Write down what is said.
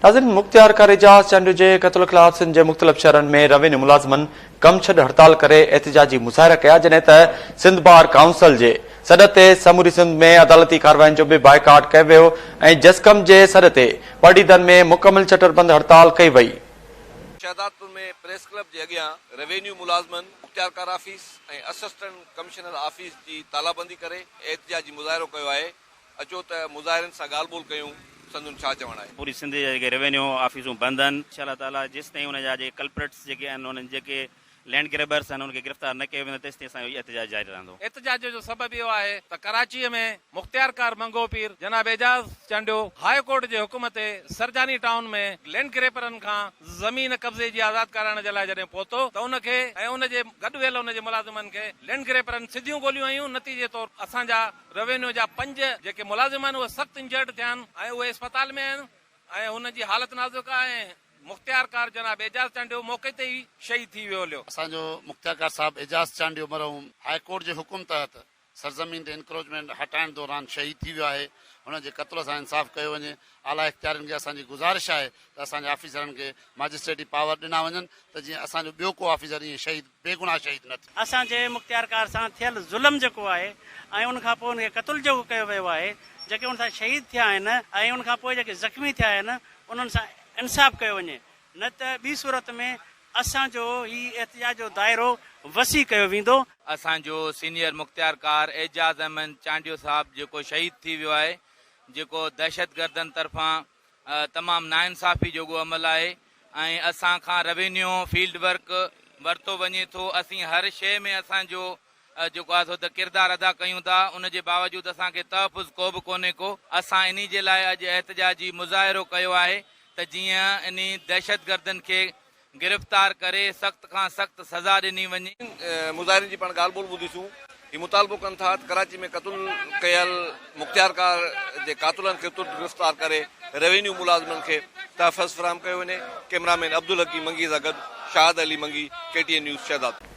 नाज़रीन, मुख्तियार कार एजाज चंड जे क़त्ल ख़िलाफ़ सिंध जे मुख़्तलिफ़ शहरनि में रेवेन्यू मुलाज़िमनि कम छॾ हड़ताल करे एहतिजाजी मुज़ाहिरा कया, जॾहिं त सिंध बार काउंसिल जे सॾ ते समूरी सिंध में अदालती कार्रवाइनि जो बि बाइकाट कयो वियो ऐं जस्कम जे सॾ ते पढ़ीदन में मुकमिल चटरबंद हड़ताल कई वई। शहदादपुर में प्रेस क्लब जे अॻियां रेवेन्यू मुलाज़िमनि मुख्तियार कार ऑफिस ऐं असिस्टेंट कमिश्नर ऑफिस जी तालाबंदी करे एहतिजाजी मुज़ाहिरो कयो आहे। अचो त मुज़ाहिरनि सां ॻाल्हि ॿोल कयूं, संदुन छा चवणु आहे। पूरी सिंध जे रेवेन्यू ऑफिसूं बंदि आहिनि। इंशाअल्लाह ताला जेसि ताईं हुनजा कल्प्रेट्स जेके आहिनि, उन्हनि जेके लैंड ग्रेबर्स आहिनि, उनखे गिरफ़्तार न कयो वेंदो, तेसि ताईं असांजो एहतिजाज जारी रहंदो। एहतिजाज जो सबब इहो आहे त कराचीअ में मुख्तियार कार मंगो पीर जनाब एजाज चंडियो हाई कोर्ट जे हुकुम ते सरजानी टाउन में लैंड ग्रेबरनि खां ज़मीन कब्ज़े जी आज़ाद कराइण जे लाइ जॾहिं पहुतो त उनखे ऐं उनजे गॾु वेल उनजे मुलाज़िमनि खे लैंड ग्रेबरनि सिधियूं गोलियूं आयूं। नतीजे तौर असांजा रेवेन्यू जा 5 जेके मुलाज़िम आहिनि उहे सख़्तु इंजर्ड थिया आहिनि ऐं उहे अस्पताल में आहिनि ऐं हुनजी हालत नाज़ुक आहे। मुख्तियार कार जनाब एजाज चांडियो मौके ते ई शहीद थी वियो हुयो। असांजो मुख्तियार कार साहब एजाज चांडियो मरहूम हाई कोर्ट जे हुकुम तहत सरजमीन ते इंक्रोचमेंट हटाइण दौरान शहीद थी वियो आहे। हुनजे क़त्ल सां इंसाफ़ कयो वञे। आला इख्तियारनि खे असांजी गुज़ारिश आहे त असांजे ऑफिसरनि खे मजिस्ट्रेटी पावर ॾिना वञनि त जीअं असांजो ॿियो को ऑफिसर ईअं शहीद बेगुनाह शहीद न थिए। असांजे मुख्तियार कार सां थियल ज़ुल्म जेको आहे ऐं उनखां पोइ उनखे क़त्ल जेको कयो वियो आहे, जेके उन सां शहीद थिया आहिनि ऐं उनखां पोइ जेके ज़ख़्मी थिया आहिनि, उन्हनि सां इंसाफ़ कयो वञे, न त ॿी सूरत में असांजो ही एहतिजाज जो दाइरो वसी कयो वेंदो। असांजो सीनियर मुख्तियार कार एजाज अहमद चांडियो साहब जेको शहीद थी वियो आहे, जेको दहशतगर्दनि तरफ़ां तमामु नाइंसाफ़ी जो अमल आहे ऐं असां खां रेवेन्यू फील्ड वर्क वरितो वञे थो। असीं हर शइ में असांजो जेको आहे सो त किरदारु अदा कयूं था, उनजे बावजूदि असांखे तहफ़ुज़ को बि कोन्हे को। असां इन जे लाइ अॼु एहतिजाजी मुज़ाहिरो कयो आहे त जीअं इन दहशतगर्दनि खे गिरफ़्तार करे सख़्त खां सख़्त सज़ा ॾिनी वञे। मुज़ाहिरनि जी पाण ॻाल्हि ॿोल ॿुधीसूं। ही मुतालबो कनि था कराची में क़त्ल कयल मुख्तियार कार जे कातुलनि खे तुर्त गिरफ़्तार करे रेवेन्यू मुलाज़िमनि खे तहफ़ुज़ फ़राहम कयो वञे। कैमरामैन अब्दुल हकीम मंगी सां गॾु शाहिद अली मंगी, KTN न्यूज़ शहदादपुर।